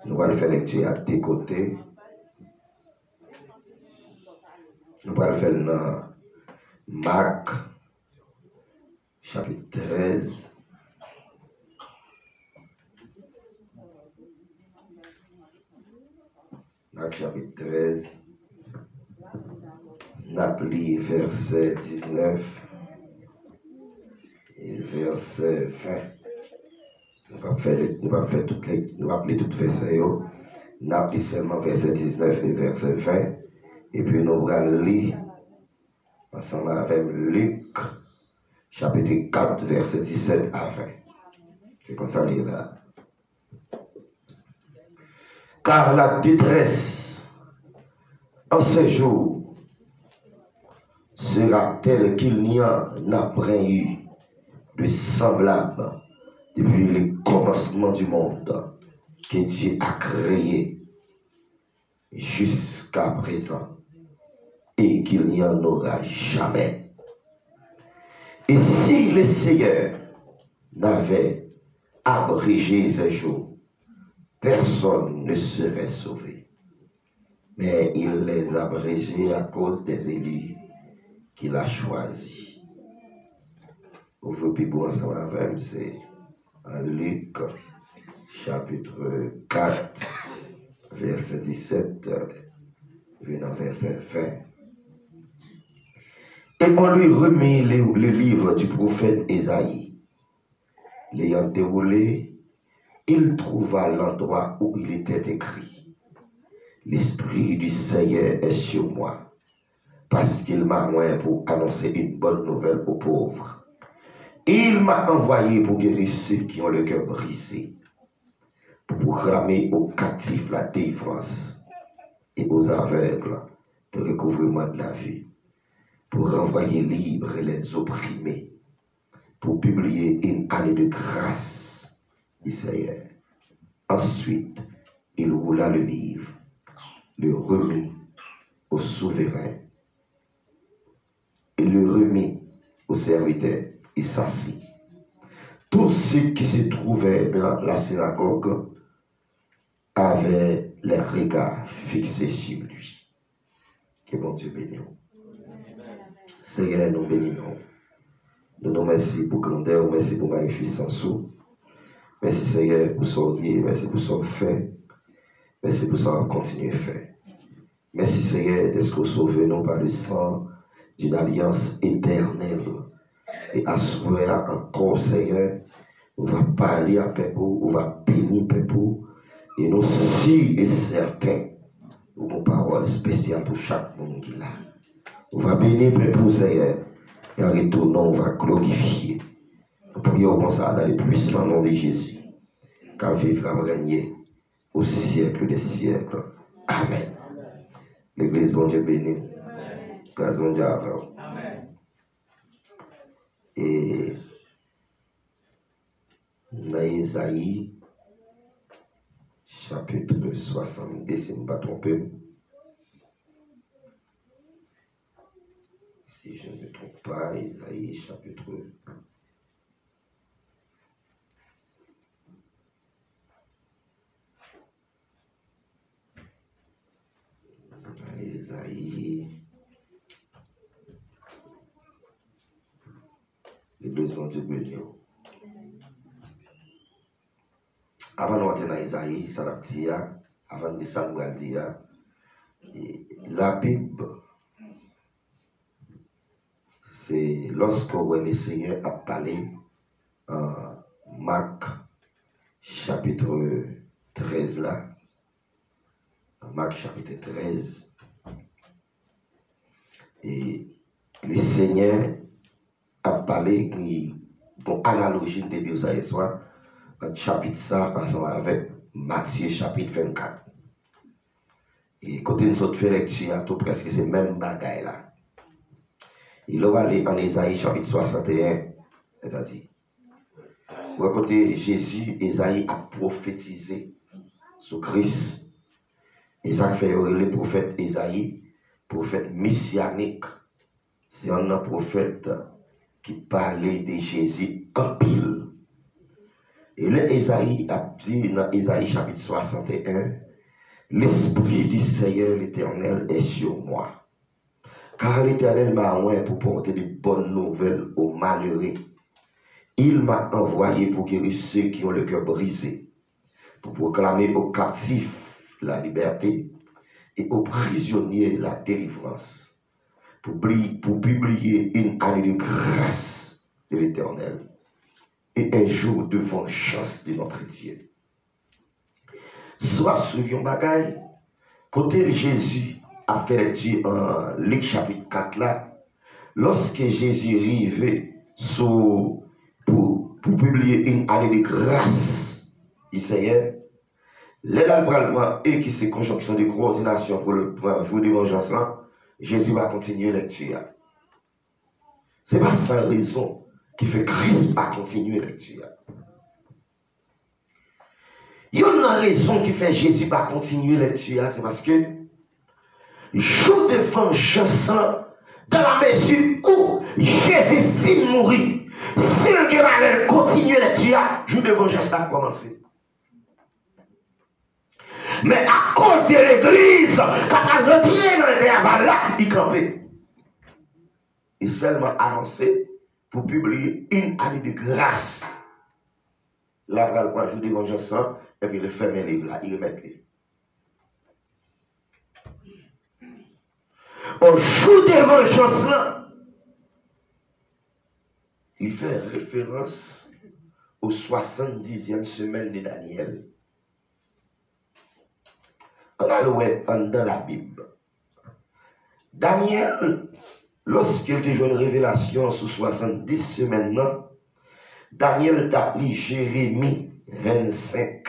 Nous allons faire lecture à tes côtés. Nous allons faire dans Marc, chapitre 13. Marc, chapitre 13. N'appli verset 19 et verset 20. Nous allons faire toutes les, nous appeler toutes versets. Nous appelons seulement verset 19 et verset 20. Et puis nous allons lire ensemble avec Luc, chapitre 4, verset 17 à 20. C'est comme ça lire là. Car la détresse en ce jour sera telle qu'il n'y en a point eu de semblable depuis le commencement du monde que Dieu a créé jusqu'à présent et qu'il n'y en aura jamais. Et si le Seigneur n'avait abrégé ces jours, personne ne serait sauvé. Mais il les a abrégés à cause des élus qu'il a choisis. Aujourd'hui, pour ensemble avec c'est en Luc, chapitre 4, verset 17, venant verset 20. Et on lui remet le livre du prophète Ésaïe. L'ayant déroulé, il trouva l'endroit où il était écrit: L'Esprit du Seigneur est sur moi, parce qu'il m'a envoyé pour annoncer une bonne nouvelle aux pauvres. Il m'a envoyé pour guérir ceux qui ont le cœur brisé, pour proclamer aux captifs la délivrance et aux aveugles le recouvrement de la vue, pour renvoyer libres les opprimés, pour publier une année de grâce du Seigneur. Ensuite, il roula le livre, le remit au souverain, et le remit au serviteur et s'assit. Tous ceux qui se trouvaient dans la synagogue avaient les regards fixés sur lui. Que bon Dieu bénisse. Seigneur, nous bénissons. Nous nous remercions pour grandeur, merci pour magnificence. Merci Seigneur pour son guide, merci pour son fait. Merci pour son continuer faire. Merci Seigneur d'être sauvé nous par le sang d'une alliance éternelle. Et assurer encore Seigneur, on va parler à Pépou, on va bénir Pépou. Et nous sûrs et certains, nous avons une parole spéciale pour chaque monde qui est là. On va bénir Pépou Seigneur. Et en retournant, on va glorifier. Nous prions comme ça dans le puissant nom de Jésus. Car vivra régner au siècle des siècles. Amen. L'église, bon Dieu béni. Grâce bon Dieu à vous. Et dans Isaïe, chapitre 70, si je ne me trompe pas. Si je ne me trompe pas, Isaïe, chapitre 1. Isaïe. L'église de Dieu béni. Avant d'entrer dans Isaïe, ça l'a dit, avant de ça, nous allons dire, la Bible, c'est lorsque le Seigneur a parlé en Marc, chapitre 13 là, Marc, chapitre 13, et le Seigneur a parlé pour analogie de Dieu ça et soit un chapitre ça ensemble avec Matthieu chapitre 24. Et quand nous autres fait lecture à tout presque c'est même bagaille là. Il va aller en Isaïe chapitre 61, c'est-à-dire où côté Jésus, Isaïe a prophétisé sur Christ. Et ça fait le prophète Isaïe, prophète messianique. C'est un prophète qui parlait de Jésus en pile. Et là, Esaïe a dit dans Esaïe chapitre 61, l'Esprit du Seigneur l'Éternel est sur moi. Car l'Éternel m'a envoyé pour porter des bonnes nouvelles aux malheureux. Il m'a envoyé pour guérir ceux qui ont le cœur brisé, pour proclamer aux captifs la liberté et aux prisonniers la délivrance, pour publier une année de grâce de l'Éternel et un jour de vengeance de notre Dieu. Soit sur un bagaille, côté de Jésus a fait lecture en Luc chapitre 4 là, lorsque Jésus arrivait pour publier une année de grâce du Seigneur, les là et qui c'est conjonction de coordination pour le jour de vengeance là, Jésus va continuer la lecture. Ce n'est pas sans raison qui fait Christ va continuer la lecture. Il y a une raison qui fait Jésus va continuer la lecture, c'est parce que jour de vengeance dans la mesure où Jésus finit de mourir, s'il va continuer la lecture, jour de vengeance a commencé. Mais à cause de l'église, quand elle retient dans l'intervalle là, il campait. Il seulement annoncé pour publier une année de grâce. Là, il prend le jour de vengeance et puis il ferme le livre là, il remet le livre. Au jour de vengeance là, il fait référence aux 70e semaine de Daniel. On a le dans la Bible. Daniel, lorsqu'il a joué une révélation sur 70 semaines, Daniel t'a lu Jérémie 25,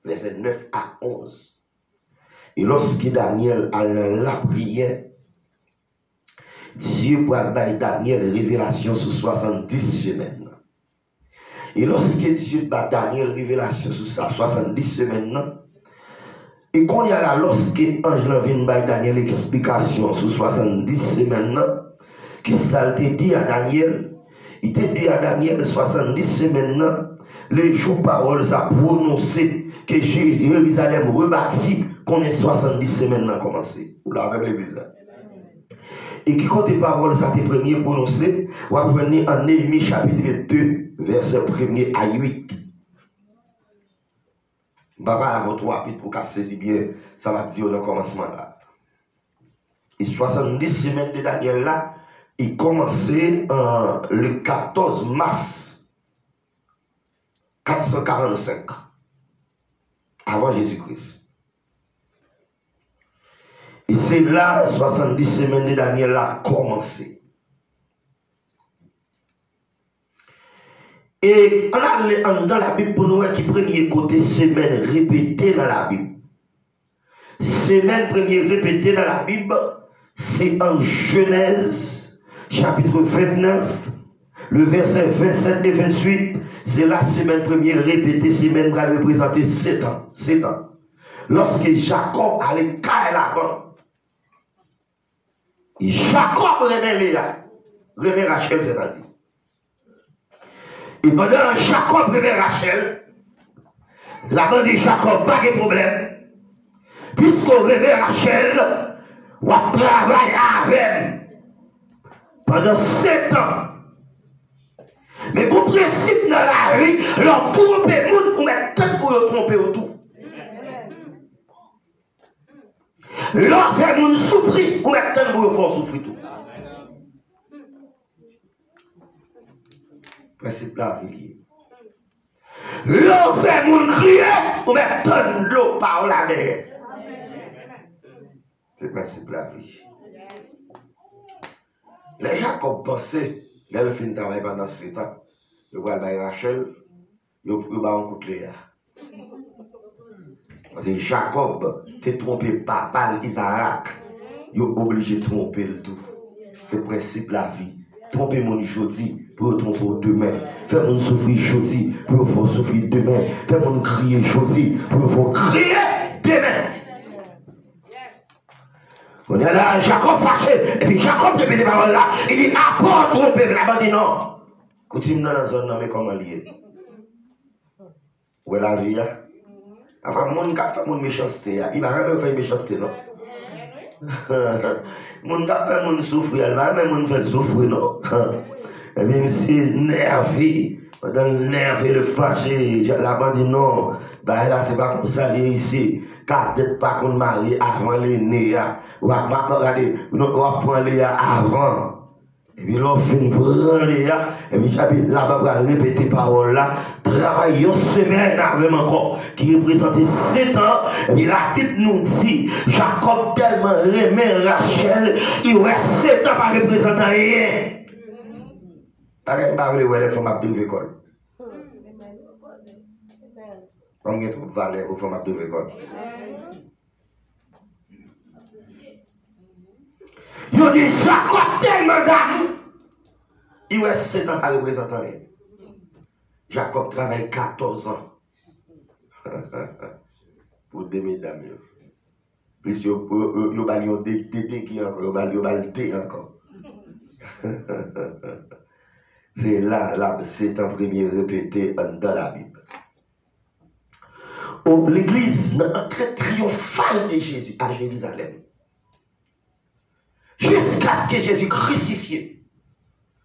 verset 9 à 11. Et lorsque Daniel a la prière, Dieu va donner Daniel révélation sur 70 semaines. Et lorsque Dieu va Daniel révélation sur 70 semaines, et qu'on y a là, lorsque Ange vient Daniel explication sur 70 semaines, qui ça te dit à Daniel, il te dit à Daniel 70 semaines, les jours paroles ça prononcé que Jérusalem rebâti qu'on est 70 semaines a commencé. Ou là avec l'église. Et qui compte les paroles ça te premier prononcé, on va venir en Néhémie chapitre 2, verset 1er à 8. Baba à votre rapide pour qu'elle saisisse bien, ça va dire au commencement là. Et 70 semaines de Daniel là, il commençait le 14 mars 445 avant Jésus-Christ. Et c'est là 70 semaines de Daniel a commencé. Et on a dans la Bible pour nous qui premier côté semaine répétée dans la Bible. Semaine première répétée dans la Bible, c'est en Genèse chapitre 29, le verset 27 et 28. C'est la semaine première répétée, semaine qui représenter 7 ans. 7 ans. Lorsque Jacob allait cailler là-bas, Jacob remet Léa, remet Rachel, c'est-à-dire. Et pendant Jacob remet Rachel, la bande de Jacob, pas de problème. Puisqu'on remet Rachel, on travaille avec pendant 7 ans. Mais pour principe dans la vie, leur tromper les gens, on met tête pour le tromper autour. Leur faire les gens souffrir, on met tête pour le faire souffrir tout. Principe la vie. L'eau fait mon crier, on met tonne de l'eau par la mer. C'est le principe la vie. Les Jacob pensaient, là le fin de travail pendant 7 ans, ils vont aller Rachel, ils vont rencontrer Léa. Parce que Jacob te trompé papa Isaac, ils sont obligés de tromper le tout. C'est le principe la vie. Tromper mon aujourd'hui pour tromper demain. Faire mon souffrir aujourd'hui pour faire souffrir demain. Faire mon crier aujourd'hui pour faire crier demain. On est là, Jacob fâché. Et puis Jacob te met des paroles là. Il dit, apporte tromper. La bande dit non. Continue dans la zone, mais comment lier. Où est la vie? Avant, mon qui fait mon méchanceté, il va jamais faire méchanceté, non? Mon qui fait mon souffrir, il va même faire souffrir, non? Et même si nervé, dans le nervé, le fâché, la dit non, bah là c'est pas comme ça, ici, car peut-être pas qu'on marie avant l'aîné, ou à prendre les avant. Et puis l'on finit prendre les et puis là-bas pour répéter parole là, travaille une semaine avec encore, qui représente 7 ans, et puis la Bible nous dit, Jacob tellement aimé Rachel, il reste 7 ans pas représentant rien. Pareil, je ne sais pas si les femmes ont l'école. Combien de valeurs aux femmes de l'école? Ils disent Jacob tellement d'amour. Il reste 7 ans à représenter. Jacob travaille 14 ans. Pour des mesdames. Plus il y a des qui encore, il y a des encore. C'est là, c'est en premier répété dans la Bible. L'église, l'entrée triomphale de Jésus à Jérusalem. Jusqu'à ce que Jésus crucifié.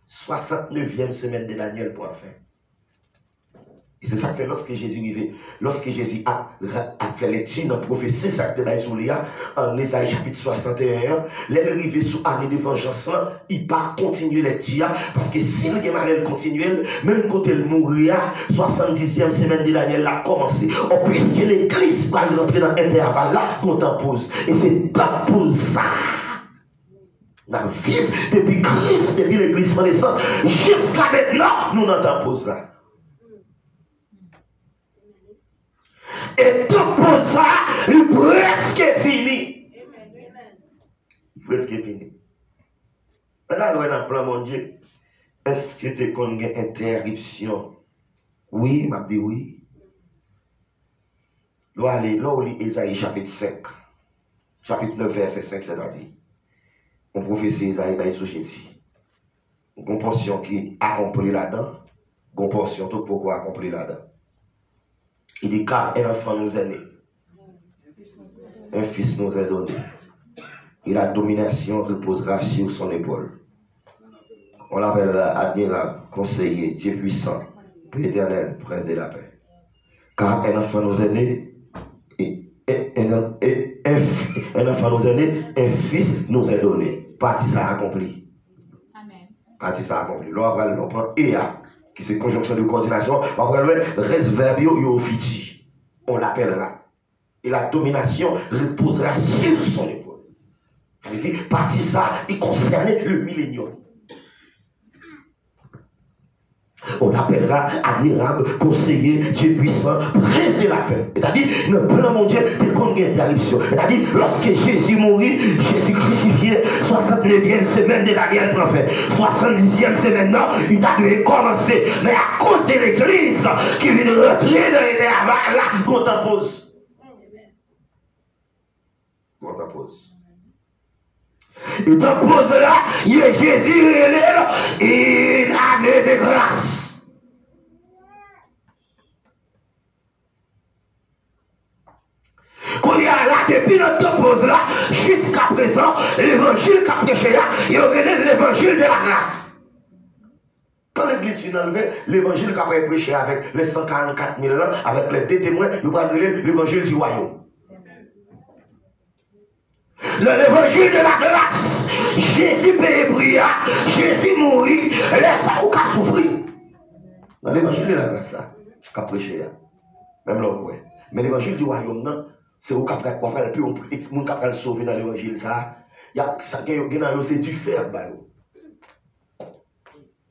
69e semaine de Daniel pour fin. Et c'est ça que lorsque Jésus a fait l'étude dans la prophétie, ça que tu sur l'IA, en Ésaïe chapitre 61, l'arrivée sous année de vengeance, il part continuer l'étude, parce que s'il y a un continuel, même quand il mourir, 70e semaine de Daniel a commencé. Puisque l'église va rentrer dans l'intervalle là, qu'on t'impose. Et c'est pour ça. Nous vivons depuis Christ, depuis l'église naissance, jusqu'à maintenant, nous n'entendons pas là. Et tout pour ça, il est presque fini. Presque fini. Maintenant, nous avons mon Dieu. Est-ce que tu as une interruption? Oui, m'a dit oui. Là, on lit Ésaïe chapitre 5. Chapitre 9, verset 5, c'est-à-dire. On prophétie Isaïe sur Jésus. Une portion qui a accompli là-dedans, une portion tout pourquoi accompli là-dedans. Il dit car un enfant nous est né, un fils nous est donné, et la domination reposera sur son épaule. On l'appelle admirable, conseiller, Dieu puissant, éternel, prince de la paix. Car un enfant nous est né, un enfant nous est né, un fils nous est donné. Partie ça accompli. Amen. Partie ça accompli. Là, on prend EA, qui c'est conjonction de coordination. On prend le reste verbio et offici. On l'appellera. Et la domination reposera sur son épaule. Ça veut dire, partie ça, il concernait le millénium. On l'appellera admirable, conseiller, Dieu puissant, prince de la paix. C'est-à-dire, le plan mon Dieu, dès qu'on a une interruption. C'est-à-dire, lorsque Jésus mourit, Jésus crucifié, 69e semaine de Daniel prophète, 70e semaine, non, il a dû commencer. Mais à cause de l'église qui vient de rentrer dans l'intervalle, là, qu'on t'impose. Qu'on t'impose. Il t'impose là, il est Jésus et une année de grâce. Qu'on y a là, depuis notre pause là, jusqu'à présent, l'évangile qu'a prêché là, il y aurait l'évangile de la grâce. Quand l'église finit enlevée, l'évangile qu'a prêché avec les 144 000 ans, avec les deux témoins, il va donner l'évangile du royaume. L'évangile de la grâce, Jésus paye prière, Jésus mourit, laisse ça ou qu'à souffrir. Dans l'évangile de la grâce là, qu'a prêché là, même l'autre. Mais l'évangile du royaume, non, c'est où qu'après, plus on peut sauver dans l'évangile ça. Il y a ça qui est du fer,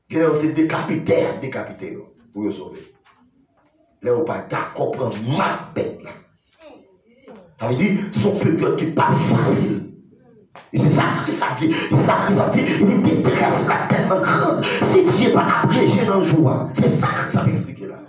c'est décapité pour le sauver. Là, on ne peut pas comprendre ma bête là. Ça veut dire, son peuple qui n'est pas facile. Et c'est ça que ça dit. C'est ça que ça dit. Il dit, détresse là tellement grande. Si Dieu n'est pas abrégé dans le jour, c'est ça que ça veut expliquer là.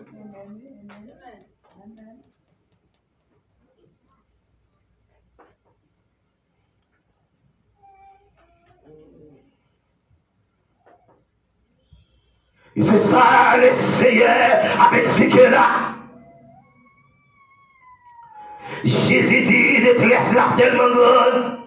Et c'est ça le Seigneur a expliqué là. Jésus dit, détresse là tellement grande.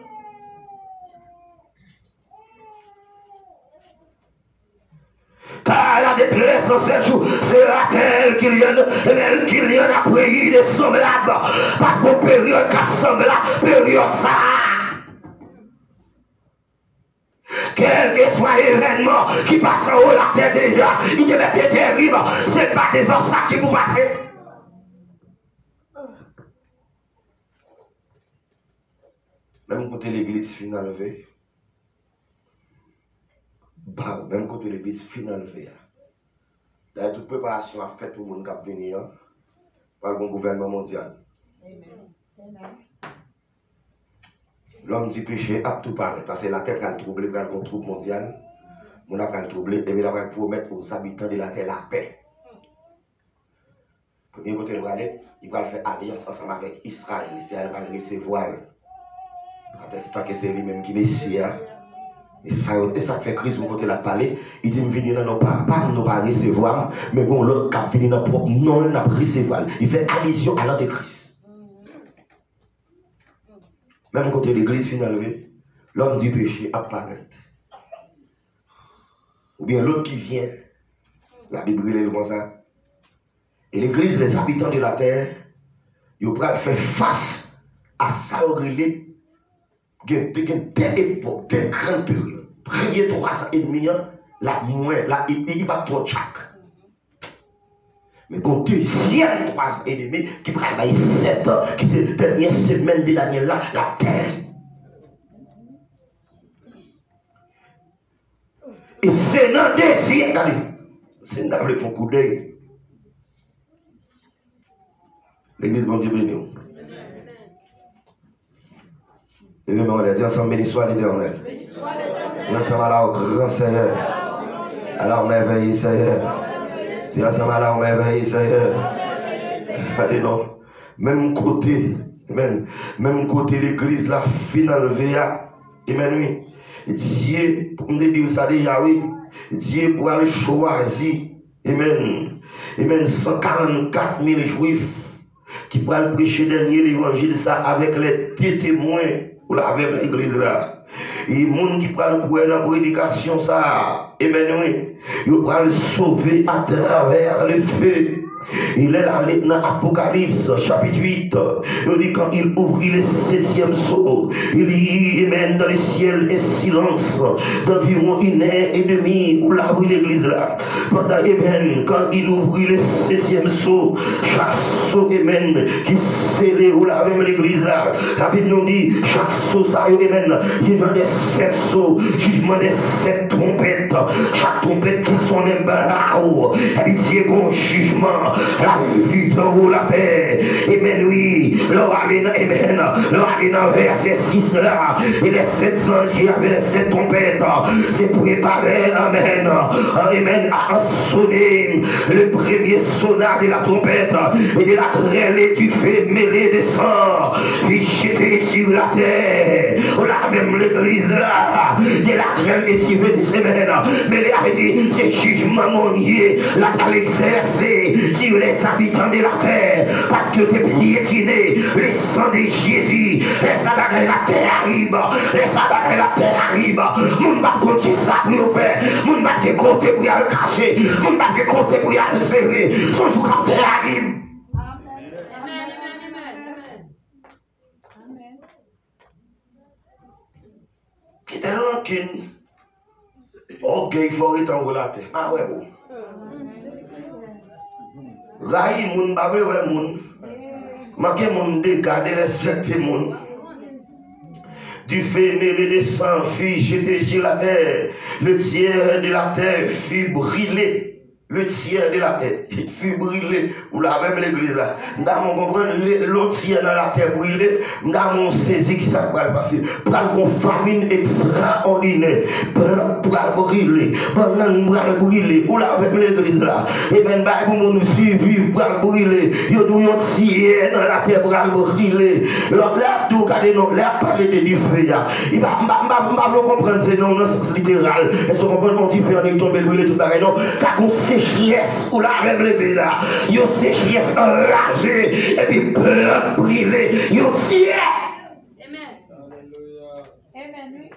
Car la détresse en 7 jours sera-t-elle qu'il y en a prié des semblables. Pas qu'on période qui semblable, période ça. Quel que soit l'événement qui passe en haut de la terre déjà, il devait être terrible. Ce n'est pas devant ça qui vous passe. Même côté l'église finale levée. Bah, même côté l'église finale levée. D'ailleurs, toute préparation a fait pour le monde qui va venir par le bon gouvernement mondial. L'homme du péché a tout parlé parce que la terre a le troublé par le trouble mondial. On a le troublé et il va promettre aux habitants de la terre la paix. Premier côté, il va faire alliance ensemble avec Israël. Israël va le recevoir. Attestant que c'est lui-même qui est Messie. Et ça fait crise au côté de la palais. Il dit, venir dans nos pas recevoir, mais bon, l'autre cap venir dans propre non, n'a recevoir. Il fait allusion à l'antéchrist. Même côté de l'église finale, l'homme du péché apparaît. Ou bien l'autre qui vient, la Bible est comme ça. Et l'église, les habitants de la terre, ils vont faire face à ça, il y a une telle époque, telle grande période. Premier 300 et demi, la moins, là, il va trop chaque. Mais quand deuxième 300 et demi, qui prend 7 ans, qui c'est la dernière semaine de Daniel là, la terre. Et c'est dans le désir, regardez, c'est dans le fond coup d'œil. L'église, bon Dieu béni. Levez-moi, on a dit ensemble, béni soit l'Éternel. Nous ensemble à la grand Seigneur. Alors merveilleux Seigneur. Nous ensemble à la merveilleux Seigneur. Regardez non. Même côté, même côté l'église, la finale VA. Amen, oui. Dieu, pour me dire ça déjà, oui. Dieu pour aller choisir. Amen. Amen. 144 000 juifs qui pourraient prêcher dernier l'évangile ça avec les témoins. Pour avec l'église là. Et les gens qui prennent le courir dans la prédication, ça, amen, oui. Ils vont sauver à travers le feu. Il est là dans Apocalypse, chapitre 8. Il dit quand il ouvrit le 7e sceau, il dit, amen, dans le ciel et silence d'environ 1h30 pour l'ouvrir l'église là. Pendant, amen, quand il ouvrit le 7e sceau, chaque sceau, amen, qui scellé ou la même l'église là. La Bible nous dit, chaque sceau, ça, amen, il vend des 7 sceaux, jugement des 7 trompettes. Chaque trompette qui sonne un barreau, elle dit qu'on jugement. La vie d'en haut la paix. Amen, oui. Amen. Dans verset 6 là. Et les 7 anges qui avaient les 7 trompettes. C'est préparé. Amen. Amen. À sonner le premier sonat de la trompette. Et de la grêle et du feu mêlé de sang. Puis jeté sur la terre. On a même l'église là. De la grêle et du feu de semaine. Mais il avait dit, c'est jugement mondial. La à exercer sur les habitants de la terre, parce que tu es piétiné le sang de Jésus. Les sabbats de la terre arrivent, les sabbats de la terre arrivent. Mon bat contre qui ça pour faire, mon bat de côté pour y aller cacher, mon bat de côté pour y aller serrer. Son jour quand terre arrive. Amen, amen. Qui te rancune, ok, il faut retourner la terre. Ah ouais, bon. Raï moun, pas vrai moun. Manquer moun dégader, respecter moun. Du feu mêlé de sang fut jeté sur la terre. Le tiers de la terre fut brûlé. Le tiers de la terre fut brûlé. Ou la même l'église là. Nous avons compris l'autre tiers dans la terre brûlée. Nous avons saisi qui ça va passer. Pour une famine extraordinaire. Pour brûler. Pour brûler. Ou la même l'église là. Et bien, pour nous suivre, pour brûler. Il y a un tiers dans la terre pour brûler. Là, tout regardez, là, parler de du feu. Il va comprendre, c'est non, dans le sens littéral. Et ce qu'on peut dire, il tombe brûler tout pareil. Non, car on sait sécheresse pour la même lever là. Une sécheresse enragée et puis peur brûlée. Une tiers. Amen. Amen.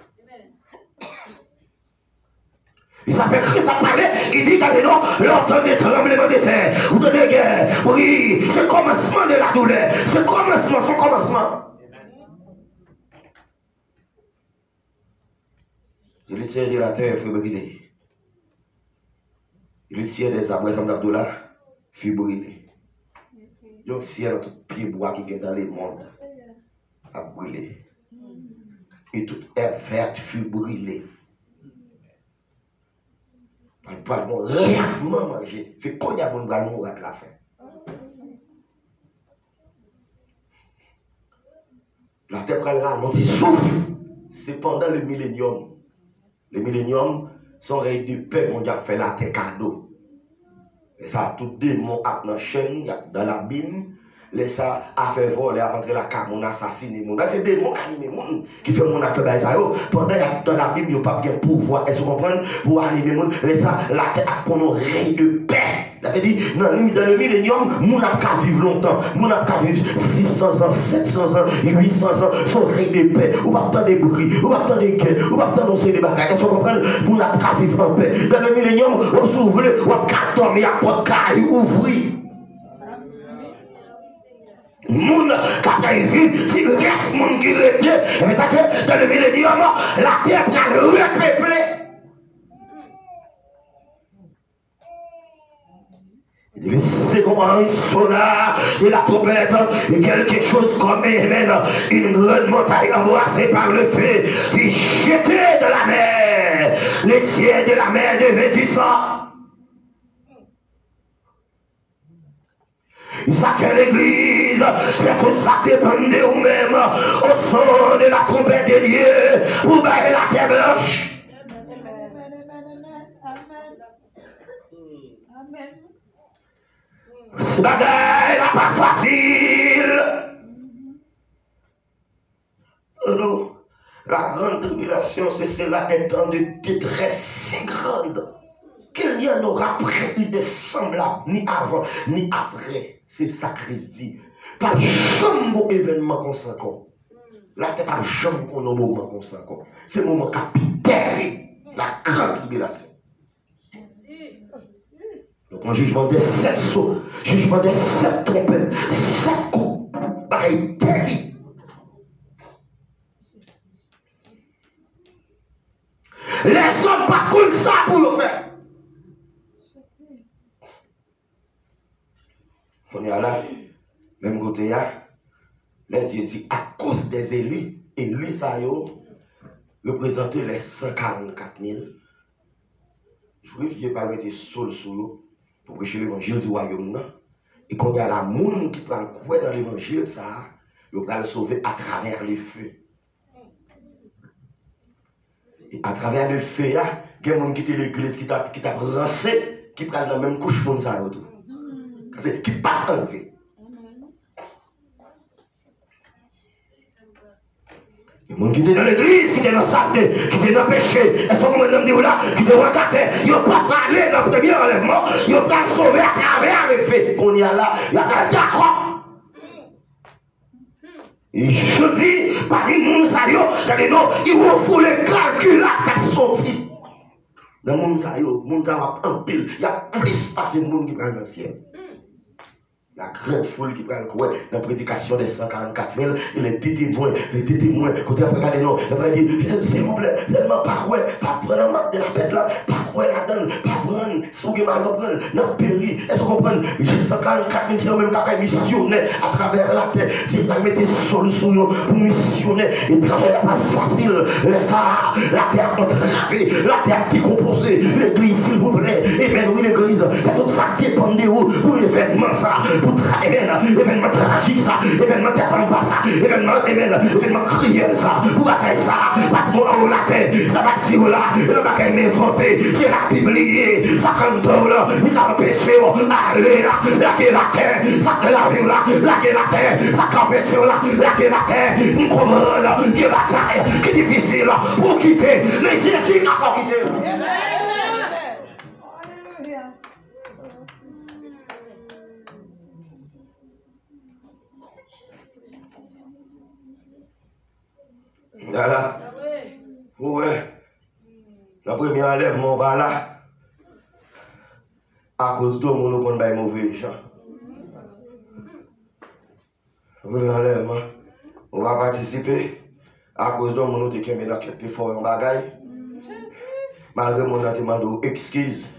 Et ça fait Christ a parlé, il dit qu'à non, l'entend des tremblements de terre, ou de guerre. Oui, c'est le commencement de la douleur. C'est le commencement, son commencement. Je lui tire de la terre, il faut brûler. Je lui tire des arbres, Sam d'Abdullah, il faut brûler. Je lui tire dans tout pied bois qui est dans les mondes, à brûler. Et toute herbe verte fut brûlée. On ne peut pas réellement manger. C'est qu'on y a mon bras mourir à la fin. La terre prendra un petit souffle. C'est pendant le millénium. Le millénium, son règne de paix, on a fait la terre cadeau. Et ça, tout démon a dans la chaîne, dans l'abîme. Les ça a fait voler, a rentré la carte, on assassiné. C'est des démons qui fait mon affaire. Pendant dans la Bible, il n'y a pas bien pouvoir. Est-ce que vous comprenez? Pour animer mon. Les ça, la terre a qu'on règne de paix. Il fait dit, dans le millénium, on n'a qu'à vivre longtemps. On n'a qu'à vivre 600 ans, 700 ans, 800 ans, son règne de paix. On va pas de bruit, on va pas de guerre, on va pas danser des bagages. Est-ce que vous comprenez? On n'a qu'à vivre en paix. Dans le millénium, on s'ouvre, on n'a qu'à dormir, il n'y a pas de caille ouvrir. Moun qui a vu, si reste moun qui rete, dans le millénium, la terre va le repeupler. Le second un sonar de la trompette et quelque chose comme une grande montagne embrassée par le feu qui jetait de la mer. Les tiers de la mer devaient du sang. Ça fait l'église, fait tout ça dépend de vous-même, au son de la trompette de Dieu, pour bailler la terre blanche. Amen. Ce bagaille n'est pas facile. Non, la grande tribulation, c'est cela, un temps de détresse si grande qu'il n'y en aura plus de semblable, ni avant, ni après. C'est ça Christ dit. Pas jamais événement comme ça. Là, tu n'as pas jamais qu'on a un moment comme ça. C'est le moment capitaine, la grande tribulation. Donc, un jugement de 7 sauts, jugement de 7 trompettes, 7 coups, pareil, terrible. Les hommes pas comme ça pour le faire. On est là, même côté là, les yeux disent à cause des élus, élus ça yo représentent les 144 000. Je ne vais pas mettre sol sur l'eau pour prêcher l'évangile du royaume. Et quand il y a la monde qui prend le couet dans l'évangile, ça, il va le sauver à travers les feux. Et à travers le feu, il y a des gens qui quittent l'église, qui t'a rancé, qui prennent la même couche pour ça. Qui ne pas enlever. Les gens qui étaient dans l'église, qui étaient dans la saleté, qui étaient dans le péché, et sont comme un homme de là, qui étaient regardés, ils n'ont pas parlé dans le premier enlèvement, ils n'ont pas sauvé à travers les faits. Qu'on y a là, il y a un d'accord. Et je dis, parmi les gens, ils vont foutre les calculs là, qui sont sortis. Dans le monde, il y a un pile, il y a plus passé de monde qui prennent le ciel. La grande foule qui prend le couet dans la prédication des 144 000, et les témoins, quand on regarde les noms, on va dire, s'il vous plaît, seulement pas quoi, pas prendre la map de la fête là, pas quoi la donne, pas prendre, sous que mal prendre, non péri, est-ce que vous comprenez? J'ai 144 000, c'est même qui missionner à travers la terre, si vous mettez sol sur eux pour missionner, et travailler pas facile, la terre entravée, la terre décomposée, l'église, s'il vous plaît, et bien oui, l'église, tout ça dépend de vous, pour l'événement ça. Événement tragique ça, événement téléphone pas ça, événement criel ça, pour bagaille ça, pas de mort la terre, ça va tirer là, le bagaille m'inventé, c'est la Bible, ça quand là, il a empêché, allez là, la terre, ça la vie là, la terre, ça empêché là, la terre, on commande, qui bagaille, qui difficile pour quitter, mais Jésus n'a pas quitté. Voilà. Ouais. La première enlèvement, là. À cause de mon nous qu'on mauvais gens. Le premier enlèvement, on va participer. À cause de mon nous qui est l'enquête plus fort en bagaille. Malgré mon demande excuse.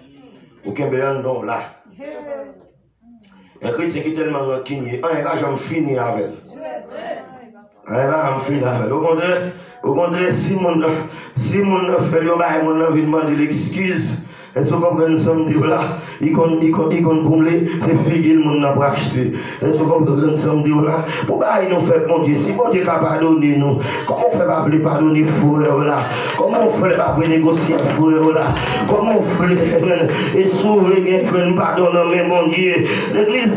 Aucun béant non là. Un chrétien qui est tellement rancunier, il va jamais finir avec. Il va jamais finir avec. Au contraire, si mon fait le bail, mon envie de demander l'excuse. Est-ce que vous comprenez ça? Là, il compte pour me c'est figé le monde n'a pas acheté. Est-ce que vous comprenez ça? Là, pour nous faire, mon Dieu, si mon Dieu a pardonné nous, comment on fait pas pardonner frère là? Comment on fait pas négocier frère là? Comment on fait et sauver les frères pardonner, mais mon Dieu, l'église,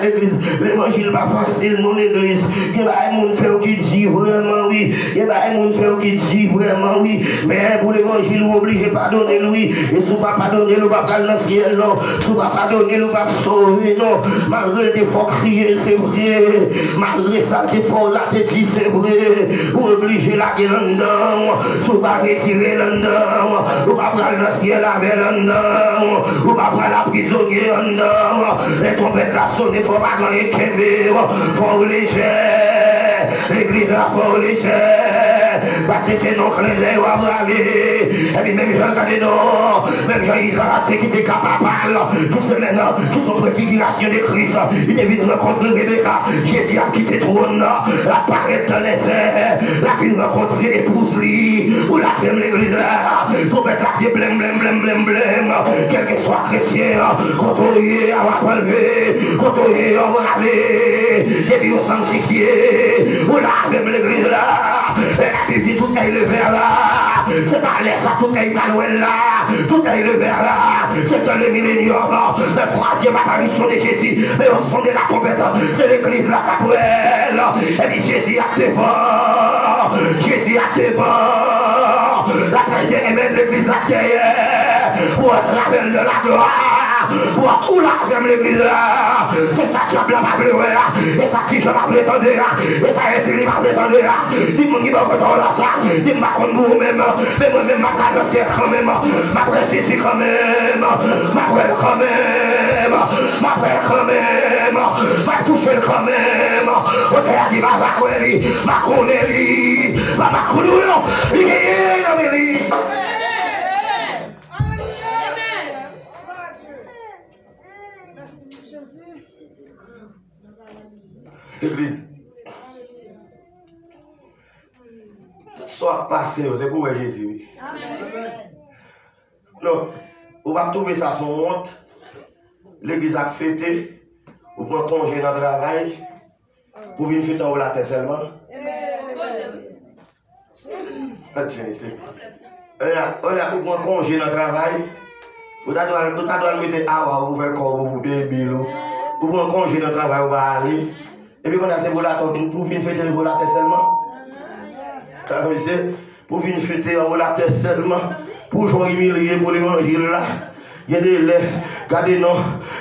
l'église, l'évangile pas facile, non l'église, il y a des gens fait qui dit vraiment oui, il y a des gens fait qui dit vraiment oui, mais pour l'évangile, vous obligez de pardonner lui. Si vous ne pas pardonner, vous ne pas dans le ciel, non. Si vous ne pas pardonner, vous ne pas sauver, non. Malgré des fois crier, c'est vrai. Malgré ça, des fois la tête, c'est vrai. Vous obligez la gueule en dedans. Si vous ne pas retirer en dedans. Vous ne pas prendre le ciel avec en dedans. Vous ne pas prendre la prisonnier en dedans. Les trompettes la sonne, il ne faut pas gagner qu'un faut léger. L'église a fort léger. Parce que c'est nos clés à braver. Et puis même Jean Cadeno, même Jean-Isaac qui était capable, tous ceux maintenant qui sont préfiguration de Christ, il est venu rencontrer Rebecca. Jésus a quitté le trône, apparaît dans les airs, là qu'il rencontre l'épouse lui, ou la crème l'église là, pour mettre la pied blême, quel que soit chrétien, quand on y est, on va pas lever, quand on y est, on va aller, et puis on sanctifié, ou la crème l'église là, et la Bible dit tout est le verre là, c'est pas l'air ça, tout est Noël là, tout est le verre là, c'est dans le millénium, la troisième apparition de Jésus, mais au son de la trompette, c'est l'église la capoelle, et puis Jésus a devant, Jésus a devant, la prière émène l'église à terre, pour travers de la gloire. Où la ferme l'église là, c'est ça qui a bien ma pleurer, et ça qui je m'a prétendu, et ça est celui m'a prétendu, ni mon qui m'a prétendu là ça, ni m'a contre vous-même, mais moi-même m'a cadencé quand même, m'a précisé quand même, m'a prêt quand même, m'a prêt quand même, m'a touché quand même, au théâtre il m'a vacué, m'a connu, m'a connu, il est dans mes lits. Église. Soit passé, c'est pour Jésus. Non, on va trouver ça son honte. L'église a fêté, on prend congé dans le travail, pour venir fêter en la terre seulement. On prend congé dans le travail, on doit mettre à vous faire corps, vous bébé, vous prend congé dans le travail, on va aller. Et puis, quand on a ces volateurs pour venir fêter le volateur seulement. Pour venir fêter un volateur seulement. Pour jouer humilié pour l'évangile là. Il y a des lèvres, regardez-nous,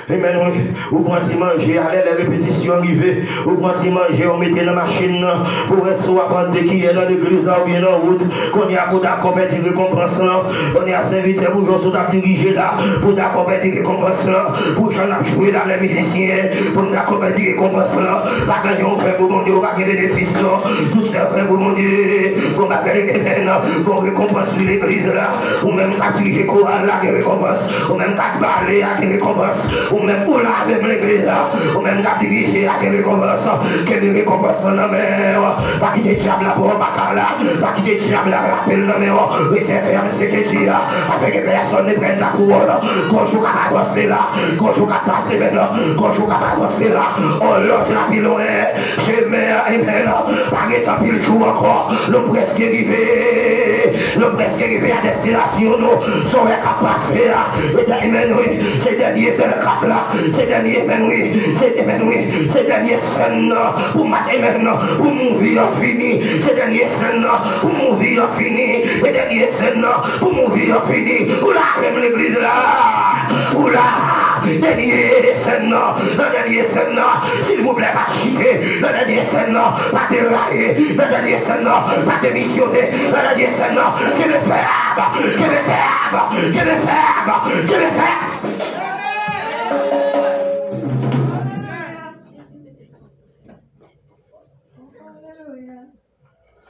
et maintenant, vous prenez manger, allez les répétitions arrivées, vous prenez manger, on mettez la machine, pour rester à prendre qui est dans l'église là ou bien en route, qu'on y a pour d'accompagner des récompenses là, on est à s'inviter pour jouer sur ta dirigée là, pour d'accompagner des récompenses là, pour j'en ai joué là les musiciens, pour d'accompagner des récompenses là, pas gagner on fait pour mon Dieu, pas gagner des bénéfices là, tout ça fait pour mon Dieu, qu'on va gagner des peines, qu'on récompense sur l'église là, ou même qu'à diriger chorale là, qui récompense. Ou même qu'à parler à des récompenses, ou même pour laver l'église, ou même qu'à diriger à des récompenses, quelle récompense dans la mer, pas quitter diable là pour pas là, pas quitter diable là, rappel dans la mer, réserver à ce que tu as, avec que personne ne prenne ta couronne, quand je vais avancer là, quand je vais passer maintenant, quand je vais avancer là, on loge la ville loin, je mets et maintenant, par étant pile jour encore, le presque arrivé à destination, nous sommes capables là. C'est dernier c'est le cap là, c'est dernier c'est dernier scène pour ma pour mon vie fini, c'est dernier scène pour mon vie fini, c'est dernier scène pour mon vie fini, ou là l'église là, ou là. dernier scène, le dernier scène, s'il vous plaît, pas chiter, le dernier scène, pas dérailler, le dernier scène, pas démissionner, le dernier scène, que le faire, que le faire, que le faire, que le faire.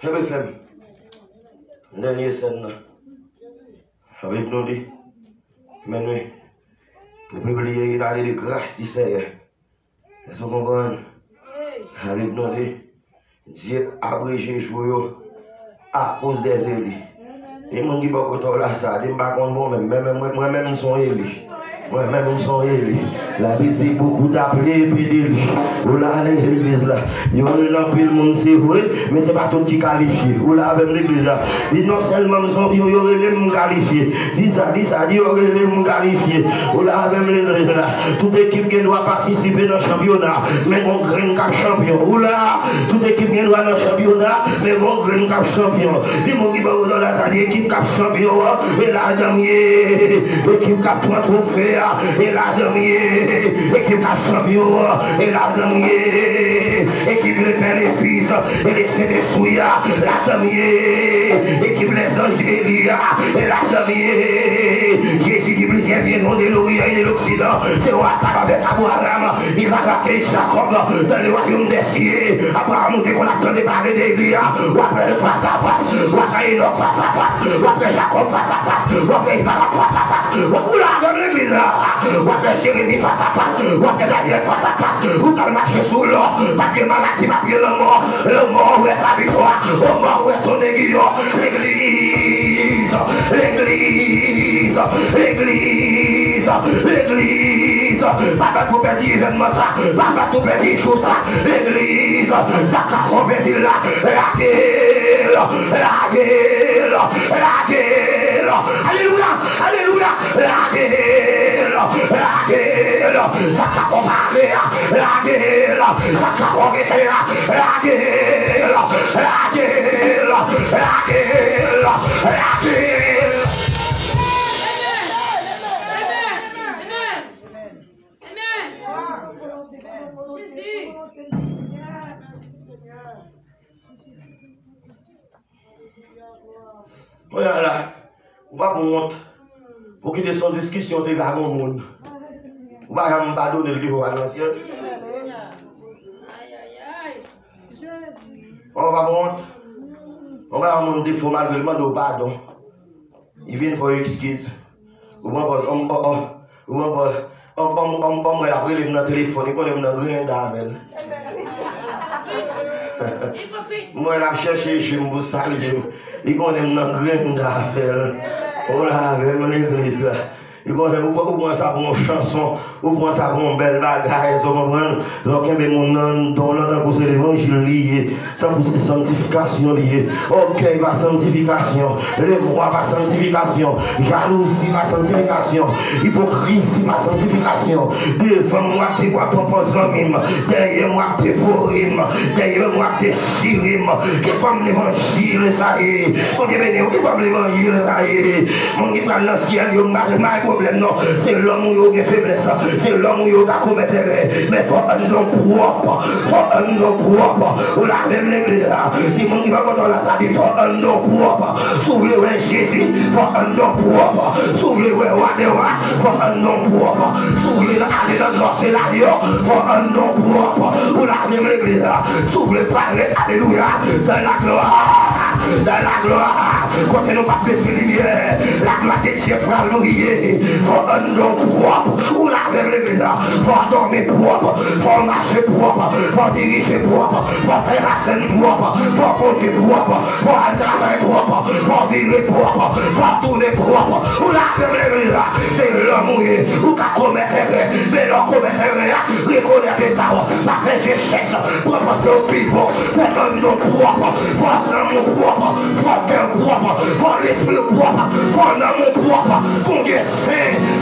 Je vais faire le dernier scène, avec nous dit, mais nous, pour publier dans les grâces du Seigneur. Est-ce que vous comprenez? Avec nous dit, Dieu a abrégé jour à cause des élus. Les gens qui sont là, ça, ils ne sont pas moi-même, je suis élu. Moi-même, je suis élu. La Bible dit beaucoup d'appelés et puis d'élus. Vous là, l'église là. Il y a un peu de monde, c'est vrai, mais ce n'est pas tout qui qualifie. Vous là, avec l'église là. Il non seulement il y aurait les qualifiés. Dis ça, il y aurait les qualifiés. Vous là, avec l'église là. Toute équipe qui doit participer dans le championnat, mais on gagne cap champion. Vous là, toute équipe qui doit dans le championnat, mais on gagne cap champion. Les gens qui vont dans la salle, l'équipe cap champion. Et la dernière, l'équipe cap 3 trophées. Et la dernière, équipe cap champion. Et la dernière, équipe les pères et fils. Et les CD Souya. La dernière, équipe les anges Elia. Et la dernière, Jésus dit plusieurs viennent de l'Orient et de l'Occident. C'est Ouattara avec Abraham, Isaac et Jacob dans le royaume des cieux. Abraham, dès qu'on attendait parler d'Elia, ou après face à face, ou après Enoch face à face, ou après Jacob face à face, ou après Isaac face à face, ou là dans l'église, ou après Jérémie face à face, ou après Daniel face à face, ou dans le marché sous l'eau, pas de maladie, pas de le mort où est ta victoire, au mort où est ton aiguillon, l'église, l'église, l'église, l'église, papa tout perdit événement ça, papa tout perdit chose ça, l'église, ça qu'a compétit là, la guerre, la guerre, la guerre, alléluia, alléluia, la guerre, ça qu'a comparé, la guerre, ça qu'a compétit là, la guerre, la guerre, la guerre, la guerre. Voilà, on va pour quitter son discussion de gars au monde. On va pas donner le livre à l'ancien. On va monter défaut malgré le demande pardon. Il vient pour excuse. On après le téléphone, il connaît dans rien d'avec. Moi, je cherche, je me salue. Il connaît dans rien d'affaires. On a avec l'église. Il connaît ou ça pour une chanson, ou ça pour une belle bagaille. Vous comprenez? Donc, il y a mon nom, tant que c'est l'évangile lié, tant que c'est sanctification liée. Ok, ma sanctification. Les mois, ma sanctification. Jalousie, ma sanctification. Hypocrisie, ma sanctification. Devant moi, tu vois, papa, zamim. Derrière moi, tu forim. Derrière moi, tu chirim. Que femme l'évangile, ça y est. Mon Dieu béni, que femme l'évangile, ça y est. Mon Dieu, dans le ciel, il y a problème, non. C'est l'homme qui a faiblesse. C'est l'homme qui a commettre. Mais il faut un nom propre. Il faut un nom propre. On l'a même l'église. Les gens qui vont dans la salle, il faut un nom propre. S'ouvre le Jésus, il faut un nom propre. S'ouvre le roi des rois, il faut un nom propre. S'ouvre le aller dans l'or, c'est l'alliance, il faut un nom propre. On l'a même l'église. S'ouvre le palais, alléluia, dans la gloire. Dans la gloire. Quand nous pas besoin de lumière, la gloire de Dieu pour l'ouvrier. Faut un nom propre, ou la même l'église, faut dormir propre, faut marcher propre, faut diriger propre, faut faire la scène propre, faut conduire propre, faut aller travailler propre, faut vivre propre, faut tourner propre, ou la même l'église, c'est l'homme ou qu'à commettre, mais l'homme commettre, reconnaître les talents, pas faire ses chaises, proposer au people, faut un nom propre, faut un amour propre, faut un cœur propre, faut l'esprit propre, faut un amour propre, faut Dieu saint.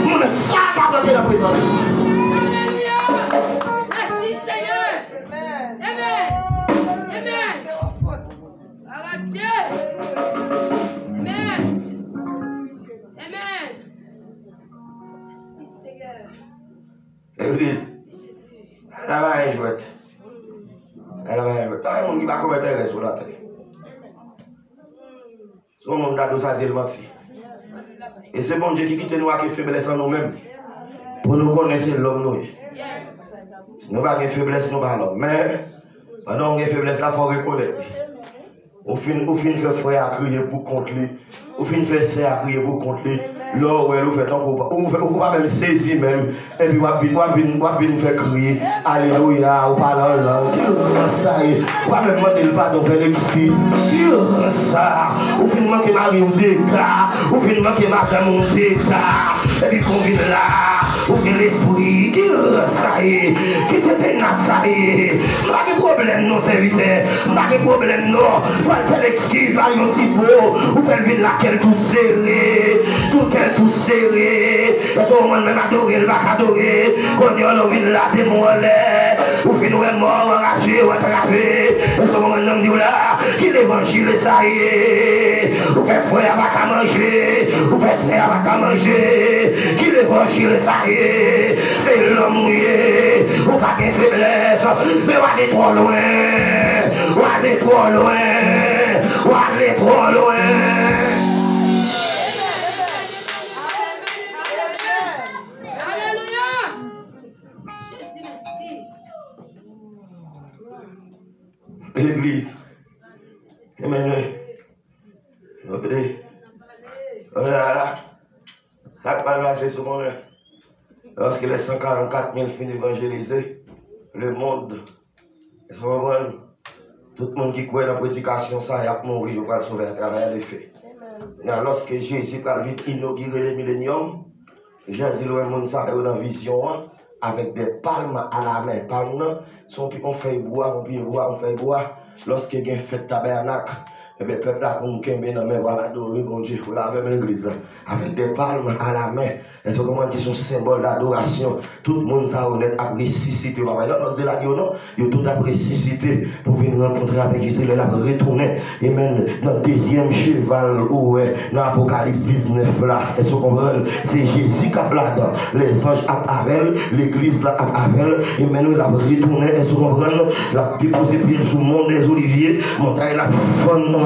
Mon sabbat de la présence. Alléluia. Merci Seigneur. Amen. Amen. Arrêtez. Amen. Amen. Merci Seigneur. terre sur la terre. Son monde d'ado, ça dit le menti. Et c'est bon Dieu qui quitte nous avec faiblesse en nous-mêmes. Pour nous connaître l'homme nous. Si nous n'avons pas de faiblesse, nous pas l'homme. Mais, pendant qu'on a faiblesse, il faut reconnaître. Au fin fait frère à crier pour contre lui. Au fin fait sœur à crier pour contre lui. Là où elle fait encore ou pas même saisir même et puis on vient faire crier alléluia ou parler en langue ça y est ou pas même demander le pardon faire l'excuse ça ou finalement que Marie ou dégâts ou finalement que ma femme ou dégâts et puis qu'on vient là ou que l'esprit ça y est qui t'était nat ça y est pas de problème non serviteur pas de problème non faut faire l'excuse aller aussi beau ou faire vivre laquelle tout serré tout serré, parce qu'on m'a même adoré, le bac adoré, qu'on y a l'envie de la démoler, ou fin ouais mort, enragé, ou attrapé, parce qu'on m'a dit là, qui l'évangile ça y est, ou fait frère à pas manger, ou fait sœur à pas manger, qui l'évangile ça y est, c'est l'homme mouillé, ou pas de faiblesse, mais on aller trop loin, on aller trop loin, on aller trop loin. L'église. Amen. Lorsque les 144 000 finissent d'évangéliser, le monde, tout le monde qui croit dans la prédication, ça y a mourir, il va sauver à travers les faits. Lorsque Jésus va vite inaugurer le millénium, j'ai dit le monde ça dans la vision avec des palmes à la main. Palmes, on fait bois, on fait bois. Lorsqu'il y a une fête tabernacle, et bien, le peuple a compris dans mes voix adorer bon Dieu, avec l'église, avec des palmes à la main. Et c'est comment qui sont symboles d'adoration. Tout le monde ça honnête a ressuscité. Dans la Dieu, non, il a tout a ressuscité pour venir rencontrer avec Jésus. Il a retourné. Et même dans le deuxième cheval, où dans l'Apocalypse 19 là, et ce comprendre, c'est Jésus qui a là-dedans. Les anges avec l'église là avec, et maintenant il a retourné, et ce comprendre, il a déposé pied sur le monde des oliviers, montagne la fondée,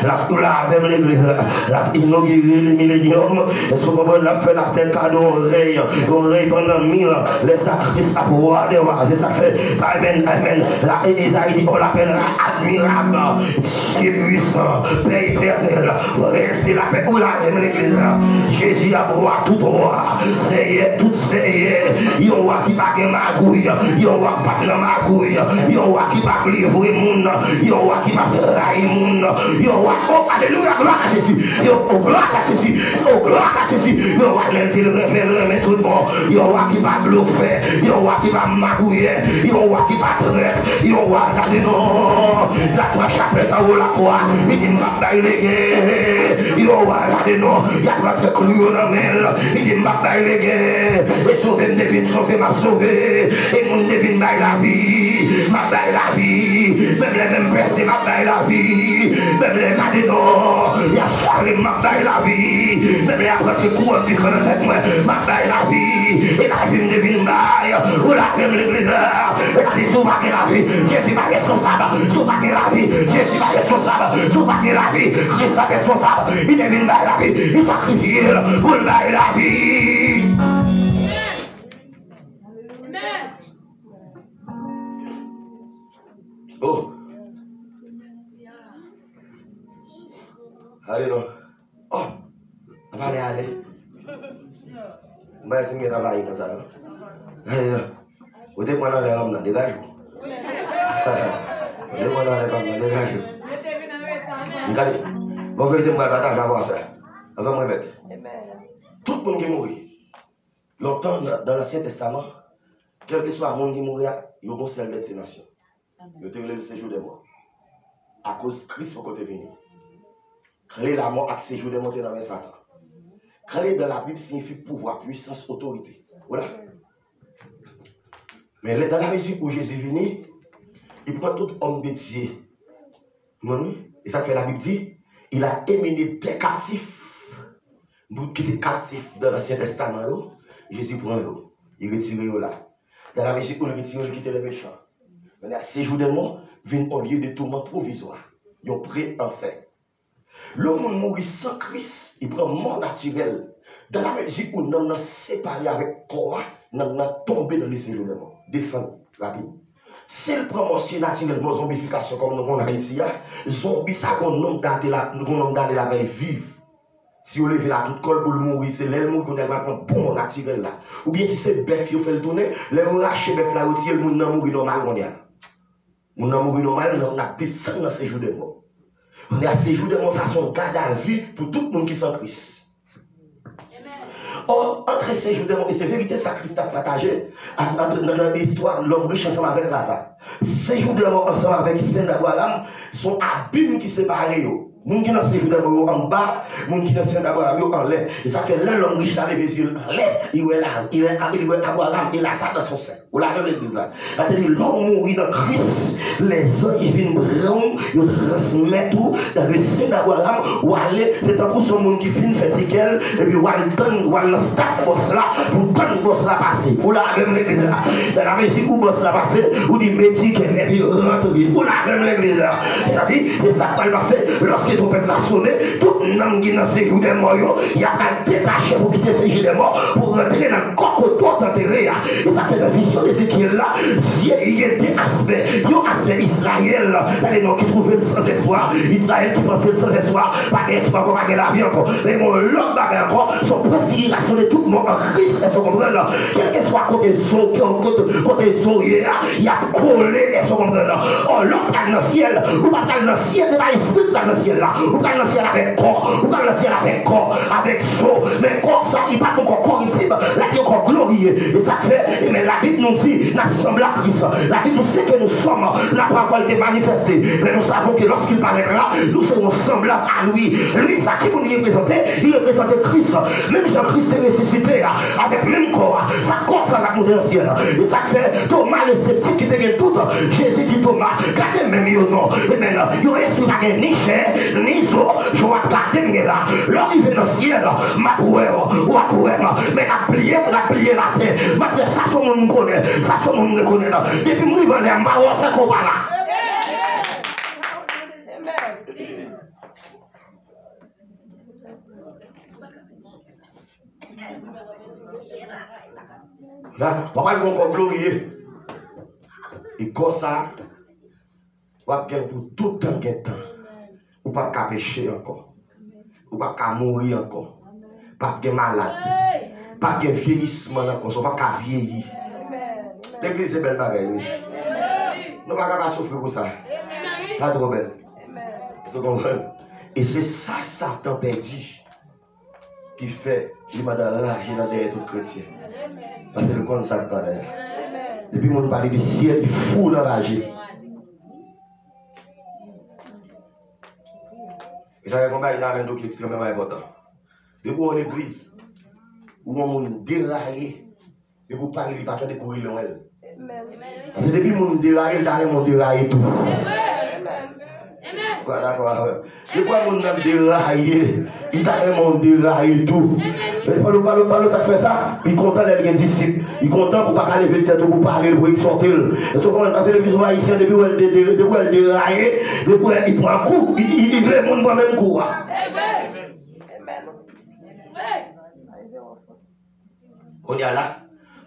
la avec l'église, la inauguré le millénium, et ce comprendre, il a fait la tête cadeau oreille pendant 1000 ans, les sacrifices à pouvoir de voir, c'est ça fait, amen, amen, là, Isaïe dit, on l'appellera admirable, Dieu puissant, Père éternel, rester la paix, où la même l'église, Jésus a roi, tout roi, c'est tout c'est, il y a un roi qui va gagner magouille, il y a un roi qui va gagner magouille, il y a un roi qui va livrer monde, il y a un roi qui va trahir monde, il y a un roi, oh, alléluia, gloire à Jésus, il y a gloire à Jésus, oh, gloire à Jésus, il y a un roi qui remet tout le monde, il y a un roi qui va bluffer, il y a un roi qui va magouiller, il y a un roi qui va traiter, il y a un roi qui va dire non, la trois chapelle en haut la croix, il dit m'a baillé les guerres, il y a un roi qui va dire non, il y a un truc lui dans mêle, il dit m'a baillé les guerres, et sauver me devine sauver m'a sauvé, et mon devine baille la vie, m'a baille la vie, même les mêmes personnes m'a baille la vie, même les gars de non, il y a charré m'a baille la vie, même les après coups puis qu'on a tête moi, m'a baille la vie, et la vie me devine baille, ou la même l'église là, et la vie sous la vie, Jésus pas responsable, sous la vie, Jésus pas responsable, sous la vie, Christ pas responsable, il devine baille la vie, il sacrifie pour le baille la vie. Amen. Oh. Allez non. Oh. Allez, allez. Mais c'est mieux travailler comme ça. Allez non. Vous êtes dans les hommes, dégagez-vous. Vous êtes dans les hommes, dégagez-vous. Regardez. Vous faites des batailles à voir ça. Avant moi mettre. Tout le monde qui mourit. Longtemps dans l'Ancien Testament, quel que soit le monde qui mourit, il y a un seul destination. Il y a le séjour des morts. À cause de Christ, il faut venir. Créer la mort avec séjour des morts dans le Satan. Créer dans la Bible signifie pouvoir, puissance, autorité. Voilà. Mais dans la mesure où Jésus est venu, il prend tout homme de Dieu. Et ça fait la Bible dit, il a éminé des captifs. Vous qui étiez captifs dans l'Ancien Testament, Jésus prend eux. Il retire eux là. Dans la mesure où il retire, il quitte les méchants. Mais à séjour des morts, vient au lieu de tourment provisoire. Ils ont prêt en fait. Le monde mourit sans Christ, il prend mort naturel. Dans la Belgique où nous sommes séparés avec quoi, nous sommes tombés dans les séjours de mort. Descendre rapide. Si le prend mort naturellement, zombification comme nous avons en Haïti, zombie, ça qu'on nomme garder la vie vive. Si vous levez la toute colle pour le mourir, c'est l'aile qu'on a un bon naturel là. Ou bien si c'est bœuf, vous fait le tourner, les racher bœuf là, le monde n'a mourir normal. On a mourir normal, on a descendu dans ces jours de mort. On est à ces jours de mort, ça sont garde à vie pour tout le monde qui s'en Christ. Or, entre ces jours de mort, et c'est vérité, ça Christ a partagé dans l'histoire, l'homme riche ensemble avec Lazare. Ces jours de mort ensemble avec Saint Abraham sont abîmes qui séparent. Moun qui dans ces jours de mort en bas, moun qui dans Saint Abraham en l'air. Et ça fait l'homme riche dans les yeux en l'air. Il est Abraham et Lazare dans son sein. Vous l'avez l'église là. C'est-à-dire l'homme mourit dans Christ, les hommes ils viennent brun, ils transmettent tout dans le sein d'Abraham. Ou aller, c'est un coup ce monde qui finit fait ticket, et puis ou aller donne, ou aller start boss là, pour donner boss là passer. Vous l'avez l'église là. Dans la musique où boss là passer, ou dit métier et puis rentre. Vous l'avez l'église là. C'est-à-dire, c'est ça qui va passer lorsque ton peuple l'a sonné, tout le monde qui dans ces jours des morts, il y a qu'à détacher pour quitter ces jours des morts, pour rentrer dans le cocotot enterré. Et ça fait la vision d'Ézéchiel là, il y a des aspects, il y a un aspect Israël, les noms qui trouvaient le sans espoir, Israël qui pensait le sans espoir, pas d'espoir comme la vie encore, mais l'autre bagarre encore, son préfiguration de tout le monde en Christ, est-ce qu'on comprend là, quel que soit côté son, côté son, il y a collé, est-ce qu'on comprend là, oh l'autre dans le ciel, ou pas dans le ciel, il y a des fruits dans le ciel là, ou dans le ciel avec corps, ou dans le ciel avec corps, avec son, mais corps ça qui pas encore corruptible, la vie encore glorieux, et ça fait, mais la Bible nous dit, nous sommes à Christ, la Bible sait que nous sommes, n'a pas encore été manifesté, mais nous savons que lorsqu'il paraîtra, nous serons semblables à lui. Lui, ça qui nous représentait, il représentait Christ, même Jean-Christ est ressuscité, avec même corps, sa corps ça va monter dans le ciel, et ça fait Thomas le sceptique qui te tout, Jésus dit Thomas, gardez même yo non, et maintenant, yo esprit pas ni chair, ni so, je vais garder là, l'arrivée dans le ciel, ma pouvoir, ou à pouvoir, mais la plier la terre, ma ça son monde connaît, ça son monde reconnaît là, depuis moi je vais aller en bas, c'est qu'on va là. Là, papa il va encore glorieux. Et comme ça, on va gagner pour tout le temps. Ou pas qu'à pécher encore. Ou pas qu'à mourir encore. Pas qu'à malade. Pas qu'à vieillissement encore. Ou pas qu'à vieillir. L'église est belle pareil. Oui. Nous ne pouvons pas souffrir pour ça. Pas trop belle. Vous comprenez? Et c'est ça, Satan perdu, qui fait qu'il m'a rage dans derrière tout chrétien. Parce que le compte Satan derrière. Depuis qu'on parle du ciel, il fout l'enragé. Et ça va combattre une amende qui est extrêmement important. Depuis qu'on est l'église, où on déraillé, et vous parlez du paquet de courir loin. Parce que depuis qu'on déraille, on déraille tout. D'accord. C'est quoi mon âme déraillé? Il t'a vraiment déraillé tout. Mais Paulo, ça fait ça. Il est content d'être un disciple. Il est content pour ne pas lever le tête pour parler, pour exhorter. Parce que les bisous haïtiens, depuis qu'elle déraillé, depuis il prend un coup, il veut le monde même coup. On y a là.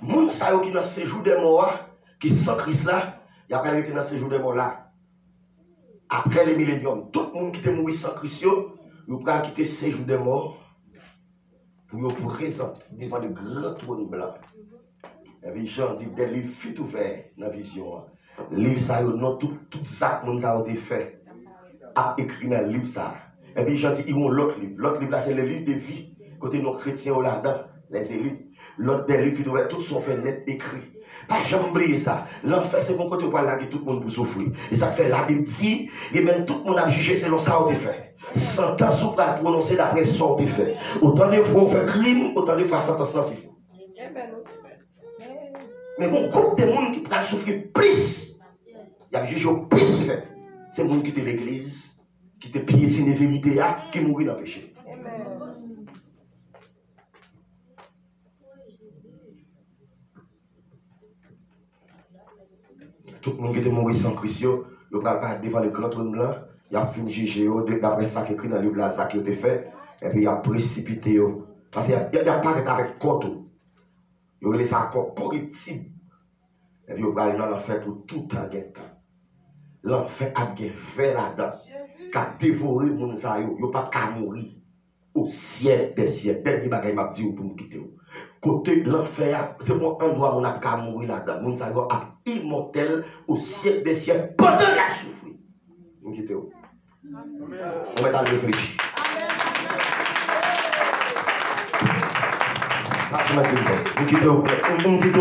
Moun sa yo qui dans ce jour de mort, qui sans Christ là, il y a pas été dans ce jour de mort là. Après les milléniums, tout le monde qui est mort sans Christ, il va quitter ces jours de mort pour vous présenter devant de grands trônes blancs. Et puis Jean dit, des livres fut ouverts dans la vision. Les livres, ça, non, tout ça, monde ça a été fait. A écrit dans le livre ça. Et puis Jean dit, ils ont l'autre livre. L'autre livre là, c'est le livre de vie. Côté nos chrétiens là-dedans, les élus. L'autre des livres fut ouvert, tout sont faits net écrits. Pas jamais oublier ça. L'enfer, c'est bon côté pour là que tout le monde peut souffrir. Et ça fait la Bible dit, et même tout le monde a jugé selon ça a été fait. Sentence ou pas prononcer d'après ça a été fait. Autant de fois on fait crime, autant de fois sentence n'a fait. Mais mon groupe de monde qui peut souffrir plus, il y a jugé au plus qui fait. C'est le monde qui était l'église, qui était piétine la vérité, qui mourit dans le péché. Tout le monde qui était mort sans Christ, Ils vont pas devant le grand trône blanc. Il a fini juger d'après ça qui est écrit dans le livre là, ça qui a été fait. Et puis il a précipité. Parce qu'il y a pas avec côte. Il a laissé ça encore correctible. Et puis il va aller dans l'enfer pour tout temps. L'enfer a bien fait là-dedans. Qu'a dévoré mon sa yo, yo pas qu'à mourir au ciel des ciels. Dernier bagay m'a dit pour me quitter. Côté l'enfer, c'est mon endroit où on a qu'à mourir là-dedans. Mon sa yo a immortel au ciel des ciels pendant la souffrir. Me quitter. On va aller réfléchir. Pas seulement me quitter.